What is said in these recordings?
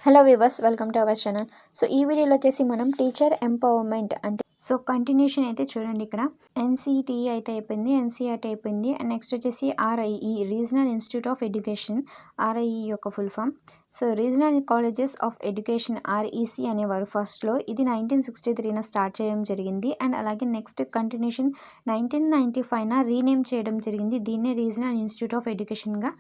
Hello viewers, welcome to our channel. So ఈ వీడియోలో వచ్చేసి మనం టీచర్ ఎంపవర్మెంట్ అంటే కంటిన్యూషన్ అయితే చూడండి. ఇక్కడ ఎన్సిటిఈ అయితే అయిపోయింది, ఎన్సిఆర్టీ అయిపోయింది, అండ్ నెక్స్ట్ వచ్చేసి RIE regional institute of education, RIE యొక్క full form. So regional colleges of education REC అనేవారు ఫస్ట్లో. ఇది 1963 స్టార్ట్ చేయడం జరిగింది. అండ్ అలాగే నెక్స్ట్ కంటిన్యూషన్ 1995 రీనేమ్ చేయడం జరిగింది. దీన్నే రీజనల్ ఇన్స్టిట్యూట్ ఆఫ్ ఎడ్యుకేషన్గా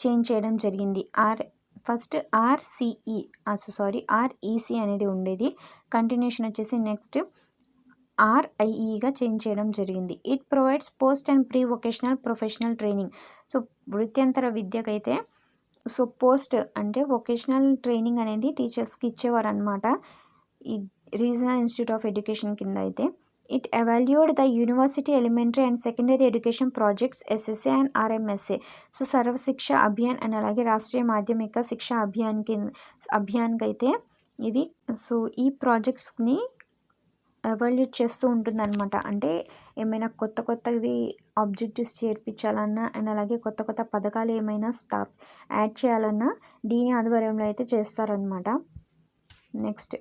చేంజ్ చేయడం జరిగింది. ఫస్ట్ ఆర్ఈసి అనేది ఉండేది. కంటిన్యూషన్ వచ్చేసి నెక్స్ట్ ఆర్ఐఈగా చేంజ్ చేయడం జరిగింది. It provides post and pre vocational professional training. So వృత్యంతర విద్యకైతే పోస్ట్ అంటే వొకేషనల్ ట్రైనింగ్ అనేది టీచర్స్కి ఇచ్చేవారు అనమాట ఈ రీజనల్ ఇన్స్టిట్యూట్ ఆఫ్ ఎడ్యుకేషన్ కింద అయితే. It evaluated the university elementary and secondary education projects SSA and RMSA. So Sarva Shiksha Abhiyan and అలాగే రాష్ట్రీయ మాధ్యమిక శిక్ష అభియాన్కి అయితే ఇవి. సో ఈ ప్రాజెక్ట్స్ని ఎవాల్యూట్ చేస్తూ ఉంటుందన్నమాట. అంటే ఏమైనా కొత్తవి ఆబ్జెక్టివ్స్ చేర్పించాలన్నా అండ్ అలాగే కొత్త పథకాలు ఏమైనా యాడ్ చేయాలన్నా దీని ఆధ్వర్యంలో అయితే చేస్తారనమాట. Next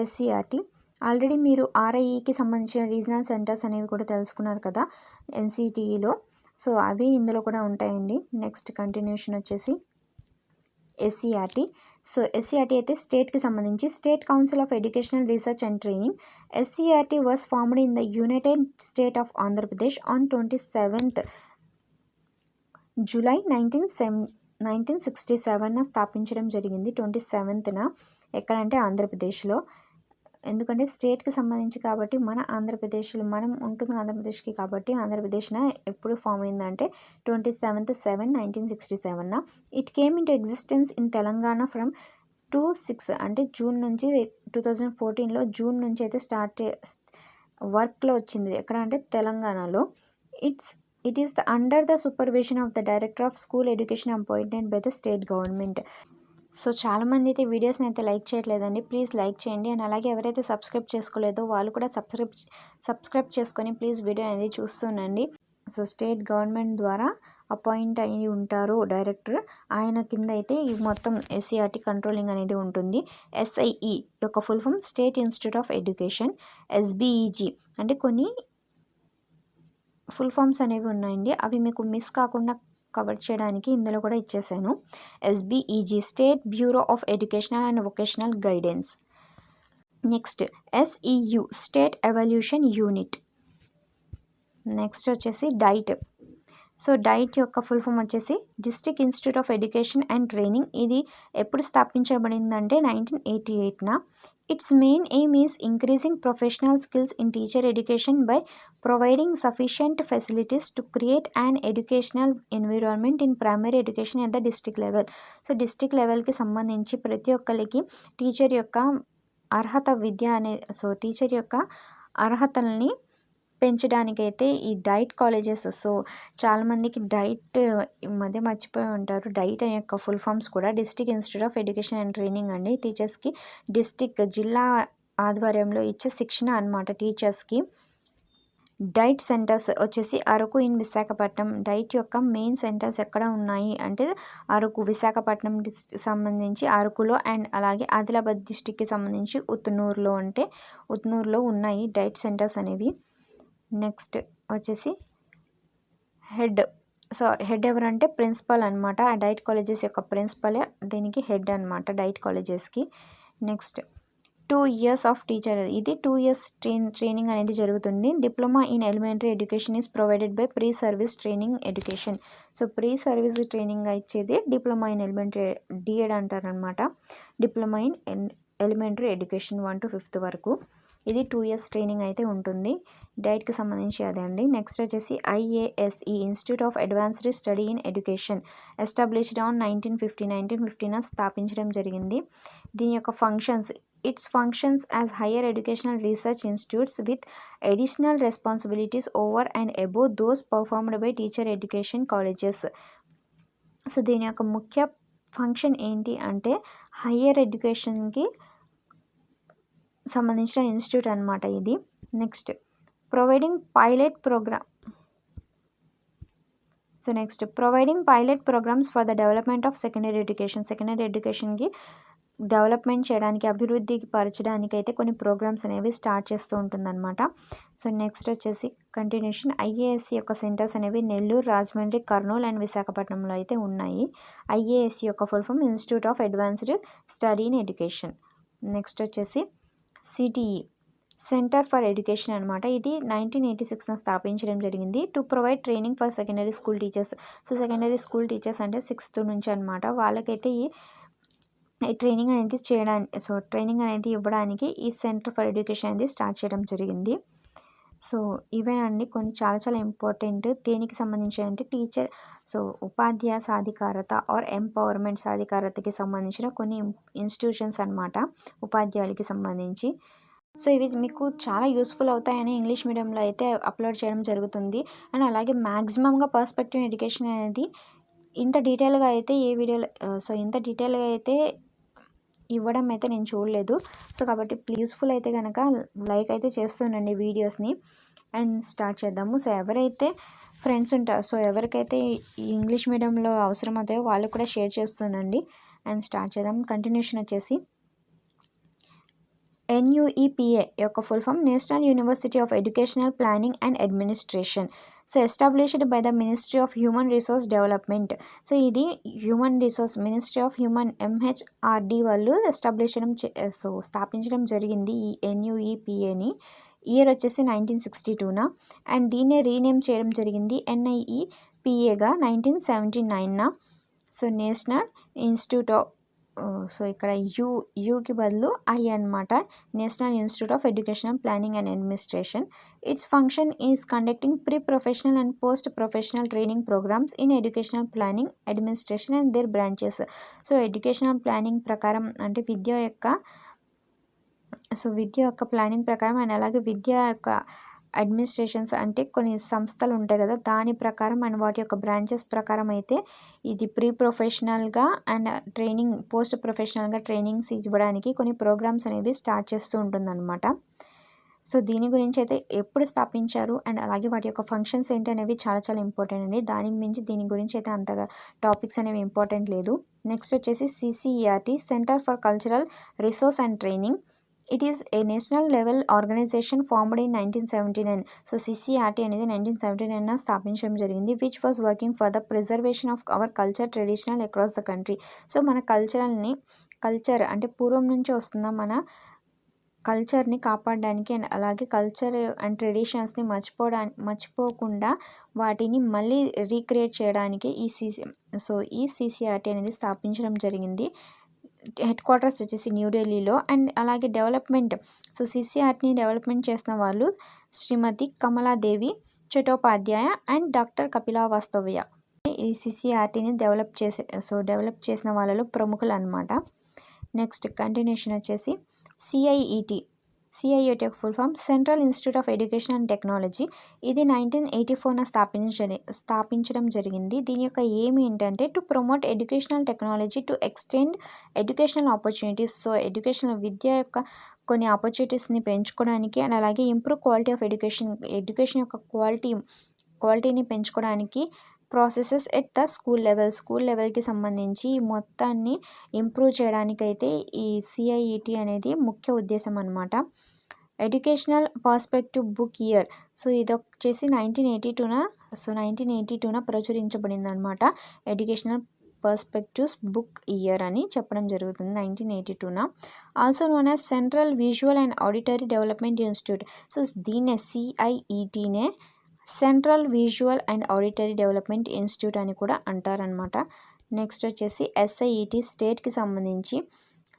SCERT. ఆల్రెడీ మీరు ఆర్ఐఈకి సంబంధించిన రీజనల్ సెంటర్స్ అనేవి కూడా తెలుసుకున్నారు కదా ఎన్సిటిఈలో. సో అవి ఇందులో కూడా ఉంటాయండి. నెక్స్ట్ కంటిన్యూషన్ వచ్చేసి ఎస్సిఆర్టీ. సో ఎస్సిఆర్టీ అయితే స్టేట్కి సంబంధించి state council of educational research and training. SCERT was formed in the United state of Andhra Pradesh on 27th July 1967 స్థాపించడం జరిగింది. 27th ఎక్కడంటే ఆంధ్రప్రదేశ్లో. ఎందుకంటే స్టేట్కి సంబంధించి కాబట్టి మనం ఉంటుంది ఆంధ్రప్రదేశ్కి కాబట్టి ఆంధ్రప్రదేశ్న ఎప్పుడు ఫామ్ అయిందంటే 27th July 1967. It came in to existence in Telangana from 26 అంటే జూన్ నుంచి 2014లో జూన్ నుంచి అయితే వర్క్లో వచ్చింది. ఎక్కడ అంటే తెలంగాణలో. It is under the supervision of the director of school education appointed by the state government. So చాలామంది అయితే వీడియోస్ని అయితే లైక్ చేయట్లేదండి. ప్లీజ్ లైక్ చేయండి. అండ్ అలాగే ఎవరైతే సబ్స్క్రైబ్ చేసుకోలేదో వాళ్ళు కూడా సబ్స్క్రైబ్ చేసుకొని ప్లీజ్ వీడియో అనేది చూస్తుండండి. సో స్టేట్ గవర్నమెంట్ ద్వారా అపాయింట్ అయ్యి ఉంటారు డైరెక్టర్. ఆయన కింద అయితే ఈ మొత్తం ఎస్సిఆర్టీ కంట్రోలింగ్ అనేది ఉంటుంది. ఎస్ఐఈ యొక్క full form state institute of education. SBEG అంటే కొన్ని ఫుల్ ఫామ్స్ అనేవి ఉన్నాయండి. అవి మీకు మిస్ కాకుండా కవర్ చేయడానికి ఇందులో కూడా ఇచ్చేసాను. SBEG state bureau of educational and vocational guidance. Next SEU state evaluation unit. Next వచ్చేసి డైట్. సో డైట్ యొక్క ఫుల్ ఫామ్ వచ్చేసి district institute of education and training. ఇది ఎప్పుడు స్థాపించబడిందంటే 1988. Its main aim is increasing professional skills in teacher education by providing sufficient facilities to create and educational environment in primary education at the district level. So district లెవెల్కి సంబంధించి ప్రతి ఒక్కరికి teacher యొక్క teacher యొక్క అర్హతల్ని పెంచడానికైతే ఈ డైట్ కాలేజెస్. సో చాలామందికి diet మధ్య మర్చిపోయి ఉంటారు. డైట్ అనే యొక్క ఫుల్ ఫామ్స్ కూడా district institute of education and training అండి. టీచర్స్కి జిల్లా ఆధ్వర్యంలో ఇచ్చే శిక్షణ అనమాట టీచర్స్కి. డైట్ సెంటర్స్ వచ్చేసి అరకు ఇన్ విశాఖపట్నం. డైట్ యొక్క మెయిన్ సెంటర్స్ ఎక్కడ ఉన్నాయి అంటే అరకు, విశాఖపట్నం సంబంధించి అరకులో అండ్ అలాగే ఆదిలాబాద్ డిస్టిక్కి సంబంధించి ఉత్నూరులో ఉన్నాయి డైట్ సెంటర్స్ అనేవి. నెక్స్ట్ వచ్చేసి హెడ్. సో హెడ్ ఎవరంటే ప్రిన్సిపల్ అనమాట. ఆ డైట్ కాలేజెస్ యొక్క ప్రిన్సిపలే దీనికి హెడ్ అనమాట డైట్ కాలేజెస్కి. Next 2 years of teacher. ఇది 2 years ట్రైనింగ్ అనేది జరుగుతుంది. Diploma in elementary education is provided by pre service training education. So pre service training ఇచ్చేది డిప్లొమా ఇన్ ఎలిమెంటరీ, డిఎడ్ అంటారనమాట. Diploma in elementary education 1 to 5th వరకు. ఇది 2 years training అయితే ఉంటుంది. డైట్కి సంబంధించి అదే అండి. నెక్స్ట్ వచ్చేసి IASE institute of advanced study in education established on 1950 స్థాపించడం జరిగింది. దీని యొక్క functions. It's functions as higher educational research institutes with additional responsibilities over and above those performed by teacher education colleges. So దీని యొక్క ముఖ్య function ఏంటి అంటే higher ఎడ్యుకేషన్కి సంబంధించిన ఇన్స్టిట్యూట్ అనమాట ఇది. Next providing pilot programmes for the development of secondary ఎడ్యుకేషన్కి డెవలప్మెంట్ చేయడానికి, అభివృద్ధికి పరచడానికి అయితే కొన్ని ప్రోగ్రామ్స్ అనేవి స్టార్ట్ చేస్తూ ఉంటుందన్నమాట. సో నెక్స్ట్ వచ్చేసి కంటిన్యూషన్. ఐఏఎస్సి యొక్క సెంటర్స్ అనేవి నెల్లూరు, రాజమండ్రి, కర్నూలు అండ్ విశాఖపట్నంలో అయితే ఉన్నాయి. ఐఏఎస్సి యొక్క full form institute of advanced study in education. Next వచ్చేసి సిటిఈ సెంటర్ ఫర్ ఎడ్యుకేషన్ అనమాట. ఇది 1986 స్థాపించడం జరిగింది. To provide training for secondary school teachers. So secondary school teachers అంటే 6th నుంచి అనమాట. వాళ్ళకైతే ఈ ట్రైనింగ్ అనేది చేయడానికి, సో ట్రైనింగ్ అనేది ఇవ్వడానికి ఈ సెంటర్ ఫర్ ఎడ్యుకేషన్ అనేది స్టార్ట్ చేయడం జరిగింది. సో ఇవేనండి కొన్ని చాలా చాలా ఇంపార్టెంట్. దేనికి సంబంధించి అంటే టీచర్, సో ఉపాధ్యాయ సాధికారత ఆర్ ఎంపవర్మెంట్ సాధికారతకి సంబంధించిన కొన్ని ఇన్స్టిట్యూషన్స్ అనమాట, ఉపాధ్యాయులకి సంబంధించి. సో ఇవి మీకు చాలా యూస్ఫుల్ అవుతాయని ఇంగ్లీష్ మీడియంలో అయితే అప్లోడ్ చేయడం జరుగుతుంది. అండ్ అలాగే మ్యాక్సిమంగా పర్స్పెక్టివ్ ఎడ్యుకేషన్ అనేది ఇంత డీటెయిల్గా అయితే ఏ వీడియోలో, సో ఇంత డీటెయిల్గా అయితే ఇవ్వడం అయితే నేను చూడలేదు. సో కాబట్టి యూస్ఫుల్ అయితే కనుక లైక్ అయితే చేస్తుండండి వీడియోస్ని. అండ్ స్టార్ట్ చేద్దాము. సో ఎవరైతే ఫ్రెండ్స్ ఉంటారో, సో ఎవరికైతే ఈ ఇంగ్లీష్ మీడియంలో అవసరం అవుతాయో వాళ్ళు కూడా షేర్ చేస్తుండండి. అండ్ స్టార్ట్ చేద్దాం. కంటిన్యూషన్ వచ్చేసి NUEPA యొక్క full form national university of educational planning and administration. So established by the ministry of human resource development. So ఇది human resource ministry of human MHRD వాళ్ళు స్థాపించడం జరిగింది ఈ NUEPAని. ఇయర్ వచ్చేసి 1962 అండ్ దీన్నే రీనేమ్ చేయడం జరిగింది NIEPAగా 1979. So national institute of, so ఇక్కడ యూకి బదులు ఐ అనమాట, national institute of educational planning and administration. Its function is conducting pre professional and post professional training programmes in educational planning administration and their branches. So educational planning ప్రకారం అంటే విద్య యొక్క planning ప్రకారం and అలాగే విద్య యొక్క administrations అంటే కొన్ని సంస్థలు ఉంటాయి కదా, దాని ప్రకారం అండ్ వాటి యొక్క బ్రాంచెస్ ప్రకారం అయితే ఇది ప్రీ ప్రొఫెషనల్గా అండ్ ట్రైనింగ్, పోస్ట్ ప్రొఫెషనల్గా ట్రైనింగ్స్ ఇవ్వడానికి కొన్ని ప్రోగ్రామ్స్ అనేవి స్టార్ట్ చేస్తూ ఉంటుందన్నమాట. సో దీని గురించి అయితే ఎప్పుడు స్థాపించారు అండ్ అలాగే వాటి యొక్క ఫంక్షన్స్ ఏంటి అనేవి చాలా చాలా ఇంపార్టెంట్ అండి. దానికి మించి దీని గురించి అయితే అంతగా టాపిక్స్ అనేవి ఇంపార్టెంట్ లేదు. నెక్స్ట్ వచ్చేసి CCERT centre for cultural resource and training. It is a national level organisation formed in 1979. So CCERT అనేది 1979 స్థాపించడం జరిగింది. Which was working for the preservation of our culture traditional across the country. So మన culture అంటే పూర్వం నుంచి వస్తున్న మన కల్చర్ని కాపాడడానికి అండ్ అలాగే కల్చర్ అండ్ ట్రెడిషన్స్ని మర్చిపోకుండా వాటిని మళ్ళీ రీక్రియేట్ చేయడానికి ఈ CCERT అనేది స్థాపించడం జరిగింది. హెడ్ క్వార్టర్స్ వచ్చేసి న్యూఢిల్లీలో. అండ్ అలాగే డెవలప్మెంట్, సో CCERTని డెవలప్మెంట్ చేసిన వాళ్ళు శ్రీమతి కమలాదేవి చటోపాధ్యాయ అండ్ డాక్టర్ కపిలా వాస్తవ్య. ఈ CCERTని డెవలప్ చేసిన వాళ్ళలో ప్రముఖులు అనమాట. నెక్స్ట్ కంటిన్యూషన్ వచ్చేసి CIET యొక్క full form central institute of education and technology. ఇది 1984 స్థాపించడం జరిగింది. దీని యొక్క ఎయిమ్ ఏంటంటే to promote educational technology to extend educational opportunities. So విద్య యొక్క కొన్ని ఆపర్చునిటీస్ని పెంచుకోవడానికి అండ్ అలాగే ఇంప్రూవ్ క్వాలిటీ ఆఫ్ ఎడ్యుకేషన్ యొక్క క్వాలిటీని పెంచుకోవడానికి ప్రాసెసెస్ ఎట్ ద స్కూల్ లెవెల్కి సంబంధించి మొత్తాన్ని ఇంప్రూవ్ చేయడానికైతే ఈ CIET అనేది ముఖ్య ఉద్దేశం అనమాట. Educational perspective book year. So ఇది వచ్చేసి 1982 ప్రచురించబడింది అనమాట. ఎడ్యుకేషనల్ పర్స్పెక్టివ్స్ బుక్ ఇయర్ అని చెప్పడం జరుగుతుంది 1982. Also known as central visual and auditory development institute. So దీన్నే CIETనే central visual and auditory development institute అని కూడా అంటారనమాట. నెక్స్ట్ వచ్చేసి SIET స్టేట్కి సంబంధించి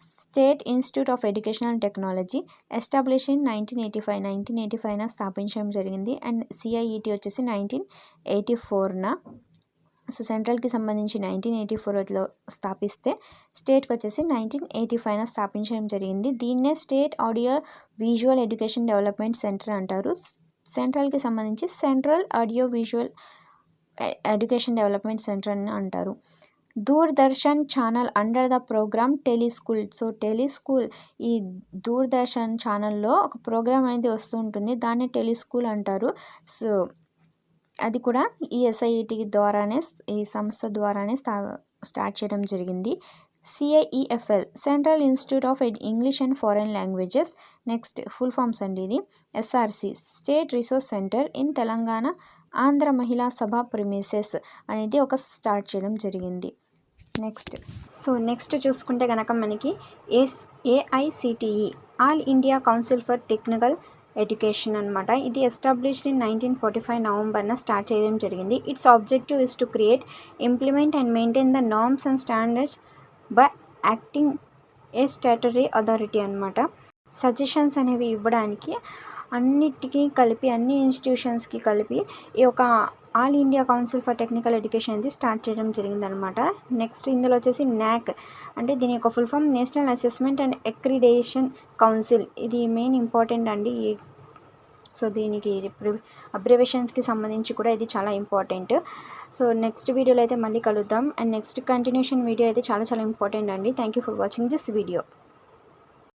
state institute of education and technology establish in 1985 స్థాపించడం జరిగింది. అండ్ CIET వచ్చేసి 1984. సో సెంట్రల్కి సంబంధించి 1984లో స్థాపిస్తే స్టేట్కి వచ్చేసి 1985 స్థాపించడం జరిగింది. దీన్నే state audio visual education development centre అంటారు. సెంట్రల్కి సంబంధించి central audio visual education development centre అని అంటారు. Doordarshan channel under the programme teleschool. So teleschool, ఈ దూరదర్శన్ ఛానల్లో ఒక ప్రోగ్రామ్ అనేది వస్తూ ఉంటుంది, దాన్ని టెలిస్కూల్ అంటారు. సో అది కూడా ఈ SIET ద్వారానే, ఈ సంస్థ ద్వారానే స్టార్ట్ చేయడం జరిగింది. CIEFL central institute of English and foreign languages. Next full forms అండి ఇది. SRC state resource centre in Telangana Andhra మహిళా సభ ప్రిమిసెస్ అనేది ఒక స్టార్ట్ చేయడం జరిగింది. నెక్స్ట్ చూసుకుంటే కనుక మనకి AICTE all India council for technical education అనమాట. ఇది ఎస్టాబ్లిష్డ్ ఇన్ 1945 నవంబర్న స్టార్ట్ చేయడం జరిగింది. Its objective is to create, implement and maintain the norms and standards by acting a statutory authority అనమాట. సజెషన్స్ అనేవి ఇవ్వడానికి అన్నిటికీ కలిపి, అన్ని ఇన్స్టిట్యూషన్స్కి కలిపి ఈ యొక్క all India council for technical education అనేది స్టార్ట్ చేయడం జరిగిందనమాట. నెక్స్ట్ ఇందులో వచ్చేసి NAAC అంటే దీని యొక్క full form national assessment and accreditation council. ఇది మెయిన్ ఇంపార్టెంట్ అండి. సో దీనికి అబ్రివేషన్స్కి సంబంధించి కూడా ఇది చాలా ఇంపార్టెంట్. సో నెక్స్ట్ వీడియోలో అయితే మళ్ళీ కలుద్దాం. అండ్ నెక్స్ట్ కంటిన్యూషన్ వీడియో అయితే చాలా ఇంపార్టెంట్ అండి. Thank you for watching this video.